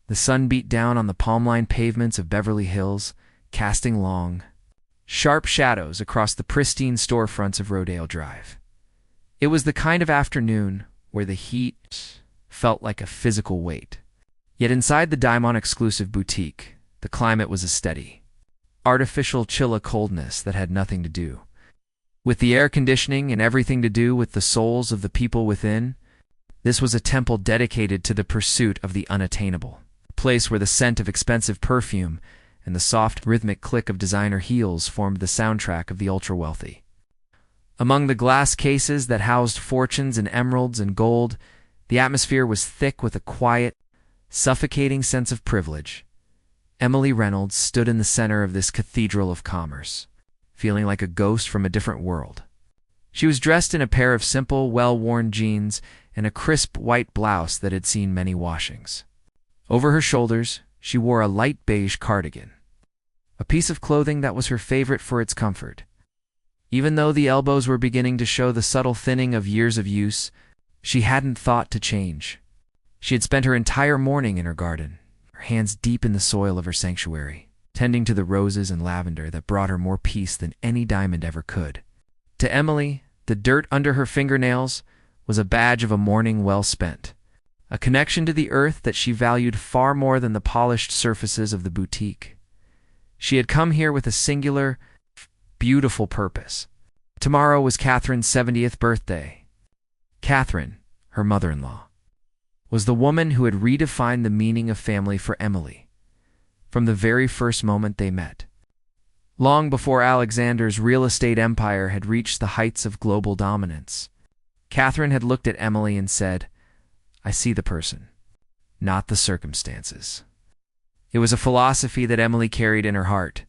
The sun beat down on the palm-lined pavements of Beverly Hills, casting long, sharp shadows across the pristine storefronts of Rodeo Drive. It was the kind of afternoon where the heat felt like a physical weight. Yet inside the Diamond exclusive boutique, the climate was a steady, artificial chill of coldness that had nothing to do with the air conditioning and everything to do with the souls of the people within. This was a temple dedicated to the pursuit of the unattainable, a place where the scent of expensive perfume and the soft, rhythmic click of designer heels formed the soundtrack of the ultra-wealthy. Among the glass cases that housed fortunes in emeralds and gold, the atmosphere was thick with a quiet, suffocating sense of privilege. Emily Reynolds stood in the center of this cathedral of commerce, feeling like a ghost from a different world. She was dressed in a pair of simple, well-worn jeans and a crisp white blouse that had seen many washings. Over her shoulders, she wore a light beige cardigan, a piece of clothing that was her favorite for its comfort. Even though the elbows were beginning to show the subtle thinning of years of use, she hadn't thought to change. She had spent her entire morning in her garden, her hands deep in the soil of her sanctuary, tending to the roses and lavender that brought her more peace than any diamond ever could. To Emily, the dirt under her fingernails was a badge of a morning well spent, a connection to the earth that she valued far more than the polished surfaces of the boutique. She had come here with a singular, beautiful purpose. Tomorrow was Catherine's 70th birthday. Catherine, her mother-in-law, was the woman who had redefined the meaning of family for Emily from the very first moment they met. Long before Alexander's real estate empire had reached the heights of global dominance, Catherine had looked at Emily and said, "I see the person, not the circumstances." It was a philosophy that Emily carried in her heart.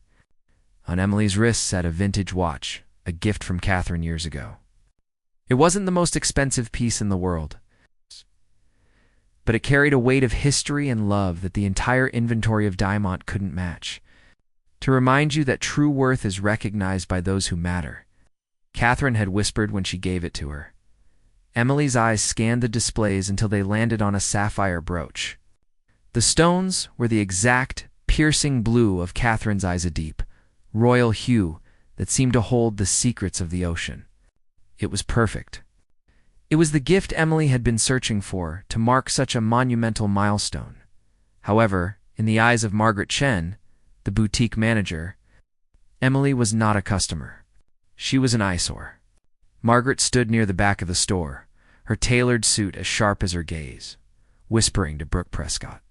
On Emily's wrist sat a vintage watch, a gift from Catherine years ago. It wasn't the most expensive piece in the world, but it carried a weight of history and love that the entire inventory of Diamond couldn't match. To remind you that true worth is recognized by those who matter, Catherine had whispered when she gave it to her. Emily's eyes scanned the displays until they landed on a sapphire brooch. The stones were the exact, piercing blue of Catherine's eyes, a deep, royal hue that seemed to hold the secrets of the ocean. It was perfect. It was the gift Emily had been searching for to mark such a monumental milestone. However, in the eyes of Margaret Chen, the boutique manager, Emily was not a customer. She was an eyesore. Margaret stood near the back of the store, her tailored suit as sharp as her gaze, whispering to Brooke Prescott.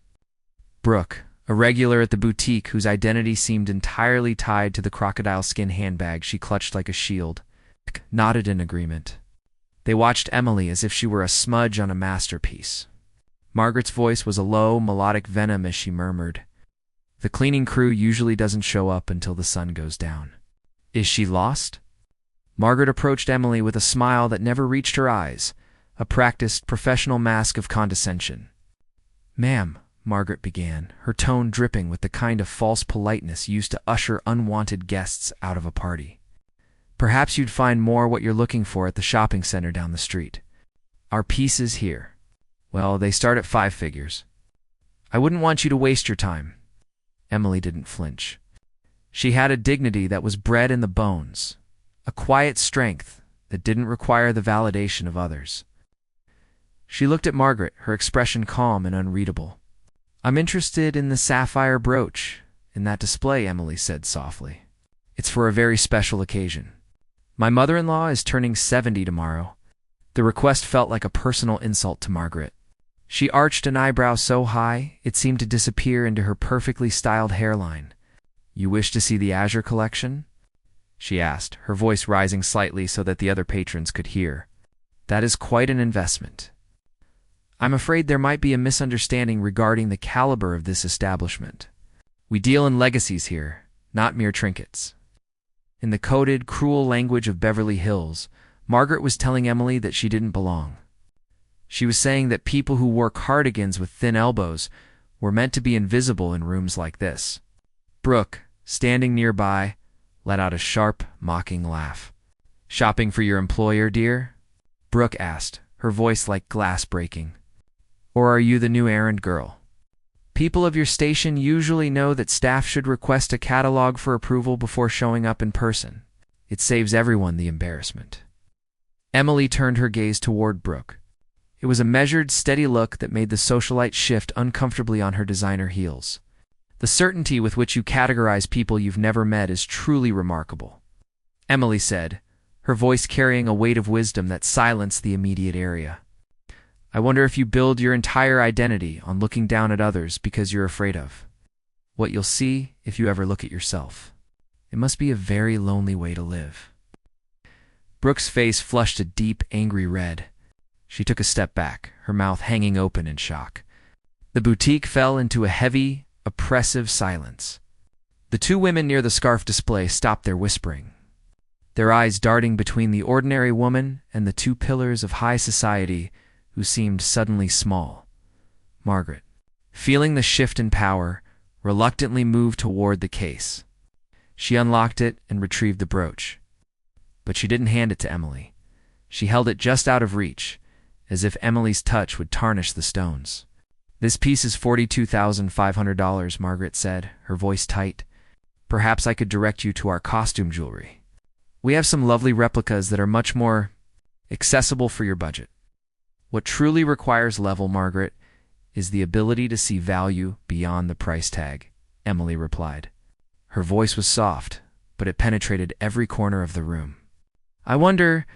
Brooke, a regular at the boutique whose identity seemed entirely tied to the crocodile skin handbag she clutched like a shield, nodded in agreement. They watched Emily as if she were a smudge on a masterpiece. Margaret's voice was a low, melodic venom as she murmured, "The cleaning crew usually doesn't show up until the sun goes down. Is she lost?" Margaret approached Emily with a smile that never reached her eyes, a practiced, professional mask of condescension. "Ma'am," Margaret began, her tone dripping with the kind of false politeness used to usher unwanted guests out of a party. "Perhaps you'd find more what you're looking for at the shopping center down the street. Our pieces here, well, they start at 5 figures. I wouldn't want you to waste your time." Emily didn't flinch. She had a dignity that was bred in the bones, a quiet strength that didn't require the validation of others. She looked at Margaret, her expression calm and unreadable. "I'm interested in the sapphire brooch in that display," Emily said softly. "It's for a very special occasion. My mother-in-law is turning 70 tomorrow." The request felt like a personal insult to Margaret. She arched an eyebrow so high it seemed to disappear into her perfectly styled hairline. "You wish to see the Azure collection?" she asked, her voice rising slightly so that the other patrons could hear. "That is quite an investment. I'm afraid there might be a misunderstanding regarding the caliber of this establishment. We deal in legacies here, not mere trinkets." In the coded, cruel language of Beverly Hills, Margaret was telling Emily that she didn't belong. She was saying that people who wore cardigans with thin elbows were meant to be invisible in rooms like this. Brooke, standing nearby, let out a sharp, mocking laugh. "Shopping for your employer, dear?" Brooke asked, her voice like glass breaking. "Or are you the new errand girl?" People of your station usually know that staff should request a catalog for approval before showing up in person. It saves everyone the embarrassment. Emily turned her gaze toward Brooke. It was a measured, steady look that made the socialite shift uncomfortably on her designer heels. The certainty with which you categorize people you've never met is truly remarkable, Emily said, her voice carrying a weight of wisdom that silenced the immediate area. I wonder if you build your entire identity on looking down at others because you're afraid of what you'll see if you ever look at yourself. It must be a very lonely way to live. Brooke's face flushed a deep, angry red. She took a step back, her mouth hanging open in shock. The boutique fell into a heavy, oppressive silence. The two women near the scarf display stopped their whispering, their eyes darting between the ordinary woman and the two pillars of high society who seemed suddenly small. Margaret, feeling the shift in power, reluctantly moved toward the case. She unlocked it and retrieved the brooch. But she didn't hand it to Emily. She held it just out of reach, as if Emily's touch would tarnish the stones. This piece is $42,500, Margaret said, her voice tight. Perhaps I could direct you to our costume jewelry. We have some lovely replicas that are much more accessible for your budget. What truly requires level, Margaret, is the ability to see value beyond the price tag, Emily replied. Her voice was soft, but it penetrated every corner of the room. I wonder,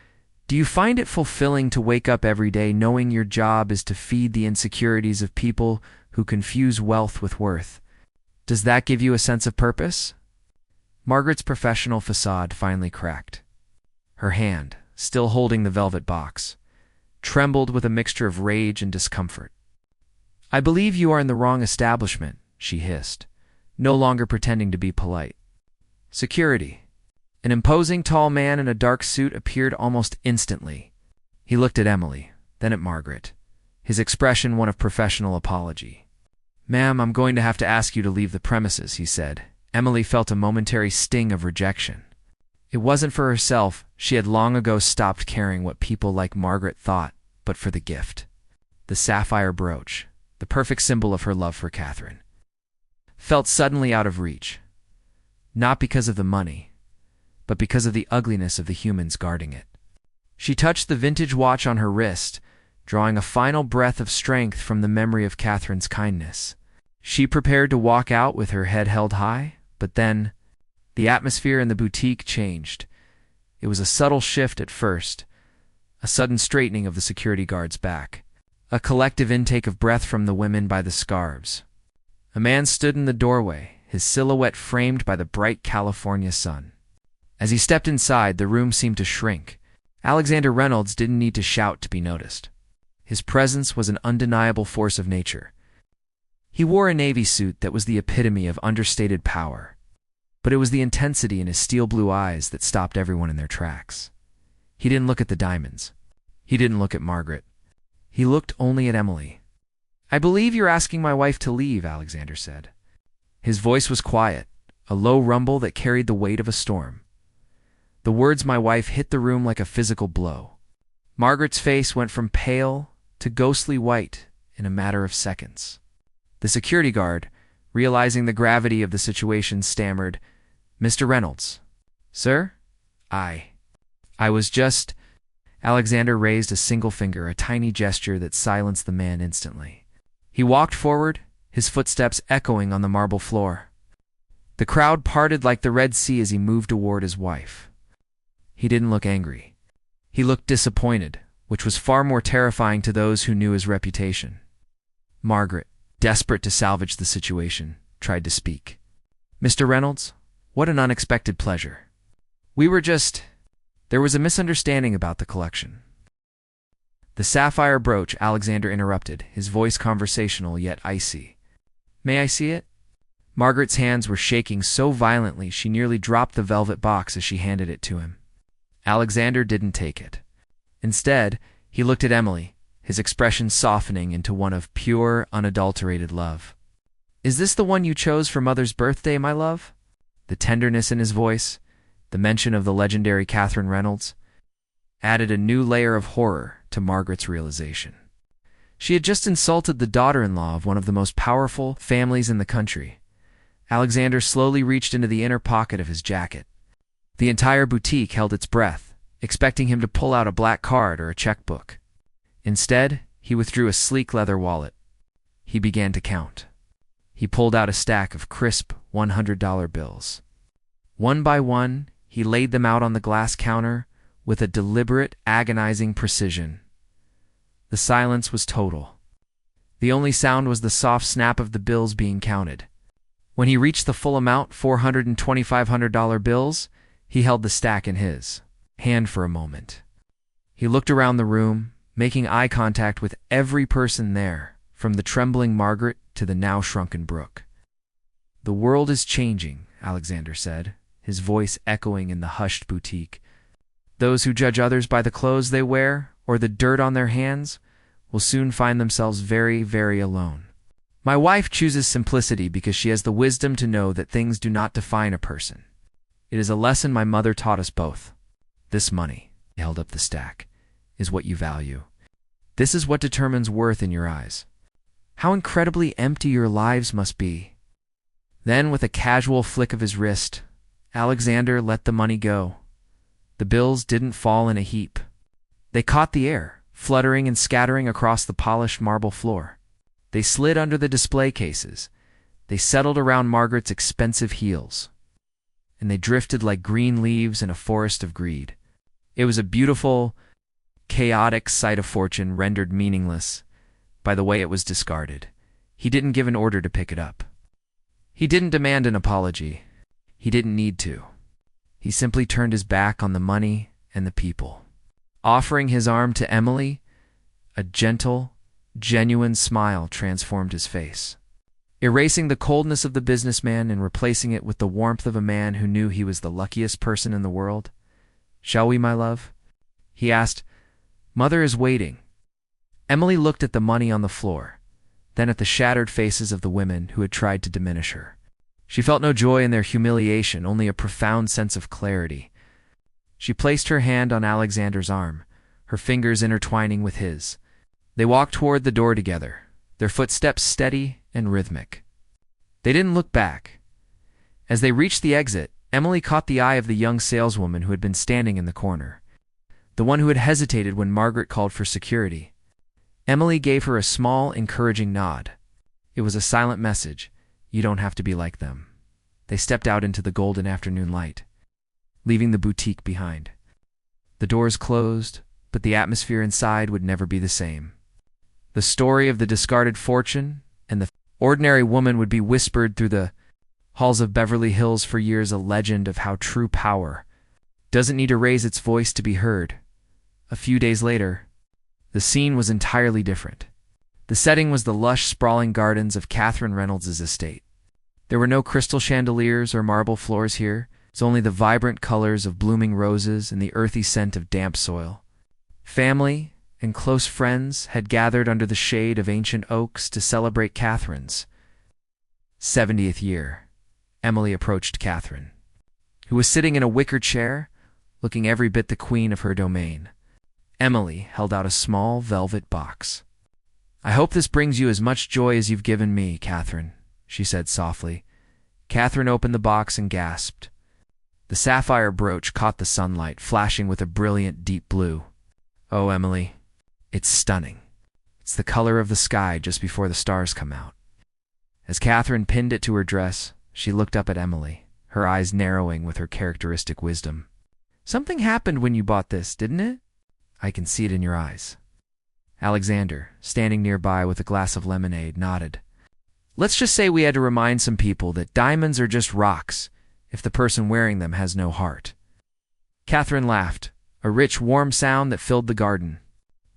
do you find it fulfilling to wake up every day knowing your job is to feed the insecurities of people who confuse wealth with worth? Does that give you a sense of purpose? Margaret's professional facade finally cracked. Her hand, still holding the velvet box, trembled with a mixture of rage and discomfort. I believe you are in the wrong establishment, she hissed, no longer pretending to be polite. Security. An imposing tall man in a dark suit appeared almost instantly. He looked at Emily, then at Margaret, his expression one of professional apology. Ma'am, I'm going to have to ask you to leave the premises, he said. Emily felt a momentary sting of rejection. It wasn't for herself. She had long ago stopped caring what people like Margaret thought, but for the gift. The sapphire brooch, the perfect symbol of her love for Catherine, felt suddenly out of reach. Not because of the money, but because of the ugliness of the humans guarding it. She touched the vintage watch on her wrist, drawing a final breath of strength from the memory of Catherine's kindness. She prepared to walk out with her head held high, but then the atmosphere in the boutique changed. It was a subtle shift at first, a sudden straightening of the security guard's back, a collective intake of breath from the women by the scarves. A man stood in the doorway, his silhouette framed by the bright California sun. As he stepped inside, the room seemed to shrink. Alexander Reynolds didn't need to shout to be noticed. His presence was an undeniable force of nature. He wore a navy suit that was the epitome of understated power, but it was the intensity in his steel blue eyes that stopped everyone in their tracks. He didn't look at the diamonds. He didn't look at Margaret. He looked only at Emily. I believe you're asking my wife to leave, Alexander said. His voice was quiet, a low rumble that carried the weight of a storm. The words my wife hit the room like a physical blow. Margaret's face went from pale to ghostly white in a matter of seconds. The security guard, realizing the gravity of the situation, stammered, Mr. Reynolds. Sir? I was just... Alexander raised a single finger, a tiny gesture that silenced the man instantly. He walked forward, his footsteps echoing on the marble floor. The crowd parted like the Red Sea as he moved toward his wife. He didn't look angry. He looked disappointed, which was far more terrifying to those who knew his reputation. Margaret, desperate to salvage the situation, tried to speak. Mr. Reynolds, what an unexpected pleasure. There was a misunderstanding about the collection. The sapphire brooch, Alexander interrupted, his voice conversational yet icy. May I see it? Margaret's hands were shaking so violently she nearly dropped the velvet box as she handed it to him. Alexander didn't take it. Instead, he looked at Emily, his expression softening into one of pure, unadulterated love. Is this the one you chose for Mother's birthday, my love? The tenderness in his voice, the mention of the legendary Catherine Reynolds, added a new layer of horror to Margaret's realization. She had just insulted the daughter-in-law of one of the most powerful families in the country. Alexander slowly reached into the inner pocket of his jacket. The entire boutique held its breath, expecting him to pull out a black card or a checkbook. Instead, he withdrew a sleek leather wallet. He began to count. He pulled out a stack of crisp $100 bills. One by one, he laid them out on the glass counter with a deliberate, agonizing precision. The silence was total. The only sound was the soft snap of the bills being counted. When he reached the full amount, $400 and $2,500 bills, he held the stack in his hand for a moment. He looked around the room, making eye contact with every person there, from the trembling Margaret to the now shrunken Brooke. "The world is changing," Alexander said, his voice echoing in the hushed boutique. "Those who judge others by the clothes they wear or the dirt on their hands will soon find themselves very, very alone. My wife chooses simplicity because she has the wisdom to know that things do not define a person. It is a lesson my mother taught us both. This money," he held up the stack, "is what you value. This is what determines worth in your eyes. How incredibly empty your lives must be." Then, with a casual flick of his wrist, Alexander let the money go. The bills didn't fall in a heap. They caught the air, fluttering and scattering across the polished marble floor. They slid under the display cases. They settled around Margaret's expensive heels. And they drifted like green leaves in a forest of greed. It was a beautiful, chaotic sight of fortune rendered meaningless by the way it was discarded. He didn't give an order to pick it up. He didn't demand an apology. He didn't need to. He simply turned his back on the money and the people. Offering his arm to Emily, a gentle, genuine smile transformed his face, erasing the coldness of the businessman and replacing it with the warmth of a man who knew he was the luckiest person in the world. "Shall we, my love?" he asked. "Mother is waiting." Emily looked at the money on the floor, then at the shattered faces of the women who had tried to diminish her. She felt no joy in their humiliation, only a profound sense of clarity. She placed her hand on Alexander's arm, her fingers intertwining with his. They walked toward the door together, their footsteps steady and rhythmic. They didn't look back. As they reached the exit, Emily caught the eye of the young saleswoman who had been standing in the corner, the one who had hesitated when Margaret called for security. Emily gave her a small, encouraging nod. It was a silent message. You don't have to be like them. They stepped out into the golden afternoon light, leaving the boutique behind. The doors closed, but the atmosphere inside would never be the same. The story of the discarded fortune and the ordinary woman would be whispered through the halls of Beverly Hills for years, a legend of how true power doesn't need to raise its voice to be heard. A few days later, the scene was entirely different. The setting was the lush, sprawling gardens of Catherine Reynolds' estate. There were no crystal chandeliers or marble floors here. It's only the vibrant colors of blooming roses and the earthy scent of damp soil. Family and close friends had gathered under the shade of ancient oaks to celebrate Catherine's 70th year. Emily approached Catherine, who was sitting in a wicker chair, looking every bit the queen of her domain. Emily held out a small velvet box. "I hope this brings you as much joy as you've given me, Catherine," she said softly. Catherine opened the box and gasped. The sapphire brooch caught the sunlight, flashing with a brilliant deep blue. "Oh, Emily, it's stunning. It's the color of the sky just before the stars come out." As Catherine pinned it to her dress, she looked up at Emily, her eyes narrowing with her characteristic wisdom. "Something happened when you bought this, didn't it?" "I can see it in your eyes." Alexander, standing nearby with a glass of lemonade, nodded. "Let's just say we had to remind some people that diamonds are just rocks if the person wearing them has no heart." Catherine laughed, a rich, warm sound that filled the garden.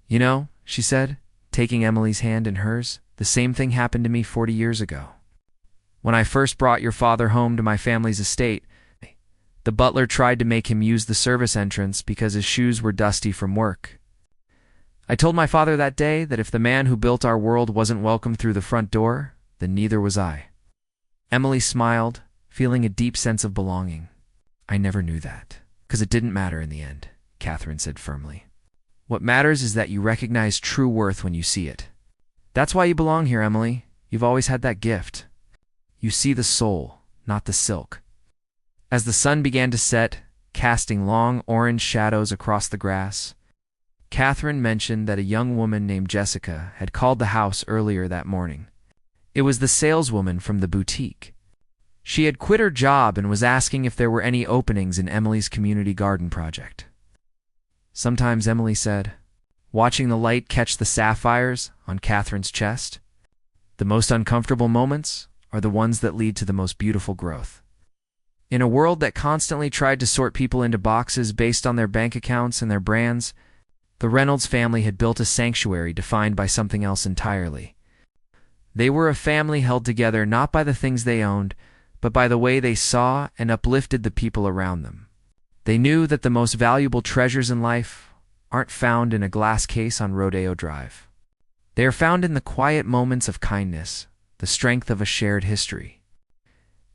"You know," she said, taking Emily's hand in hers, "the same thing happened to me 40 years ago. When I first brought your father home to my family's estate, the butler tried to make him use the service entrance because his shoes were dusty from work. I told my father that day that if the man who built our world wasn't welcome through the front door, then neither was I." Emily smiled, feeling a deep sense of belonging. "I never knew that, because it didn't matter in the end," Catherine said firmly. "What matters is that you recognize true worth when you see it." That's why you belong here, Emily. You've always had that gift. You see the soul, not the silk. As the sun began to set, casting long orange shadows across the grass, Catherine mentioned that a young woman named Jessica had called the house earlier that morning. It was the saleswoman from the boutique. She had quit her job and was asking if there were any openings in Emily's community garden project. Sometimes, Emily said, watching the light catch the sapphires on Catherine's chest, the most uncomfortable moments are the ones that lead to the most beautiful growth. In a world that constantly tried to sort people into boxes based on their bank accounts and their brands, the Reynolds family had built a sanctuary defined by something else entirely. They were a family held together not by the things they owned, but by the way they saw and uplifted the people around them. They knew that the most valuable treasures in life aren't found in a glass case on Rodeo Drive. They are found in the quiet moments of kindness, the strength of a shared history,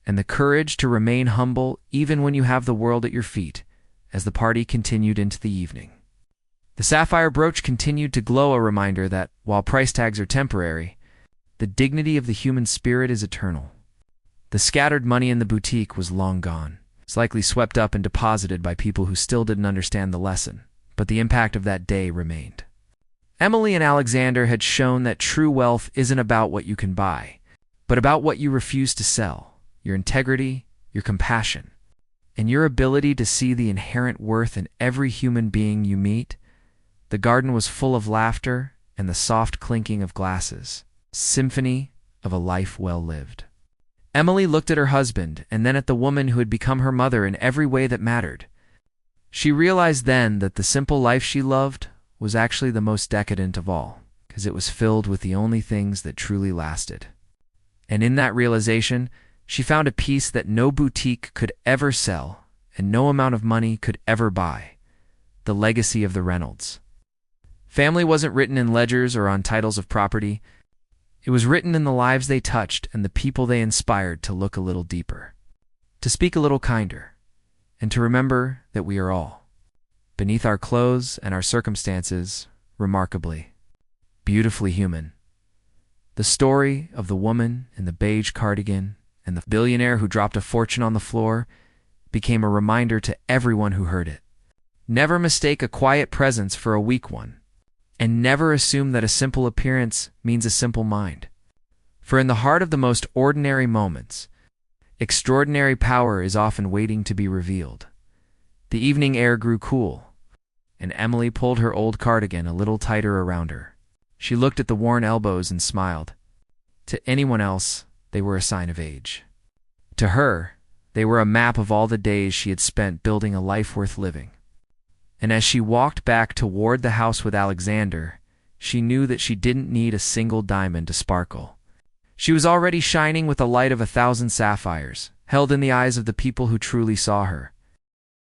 and the courage to remain humble even when you have the world at your feet, as the party continued into the evening. The sapphire brooch continued to glow, a reminder that, while price tags are temporary, the dignity of the human spirit is eternal. The scattered money in the boutique was long gone. It's likely swept up and deposited by people who still didn't understand the lesson, but the impact of that day remained. Emily and Alexander had shown that true wealth isn't about what you can buy, but about what you refuse to sell, your integrity, your compassion, and your ability to see the inherent worth in every human being you meet. The garden was full of laughter and the soft clinking of glasses, symphony of a life well lived. Emily looked at her husband and then at the woman who had become her mother in every way that mattered. She realized then that the simple life she loved was actually the most decadent of all, because it was filled with the only things that truly lasted. And in that realization, she found a peace that no boutique could ever sell and no amount of money could ever buy: the legacy of the Reynolds. Family wasn't written in ledgers or on titles of property. It was written in the lives they touched and the people they inspired to look a little deeper, to speak a little kinder, and to remember that we are all, beneath our clothes and our circumstances, remarkably, beautifully human. The story of the woman in the beige cardigan and the billionaire who dropped a fortune on the floor became a reminder to everyone who heard it. Never mistake a quiet presence for a weak one, and never assume that a simple appearance means a simple mind. For in the heart of the most ordinary moments, extraordinary power is often waiting to be revealed. The evening air grew cool, and Emily pulled her old cardigan a little tighter around her. She looked at the worn elbows and smiled. To anyone else, they were a sign of age. To her, they were a map of all the days she had spent building a life worth living. And as she walked back toward the house with Alexander, she knew that she didn't need a single diamond to sparkle. She was already shining with the light of 1,000 sapphires, held in the eyes of the people who truly saw her.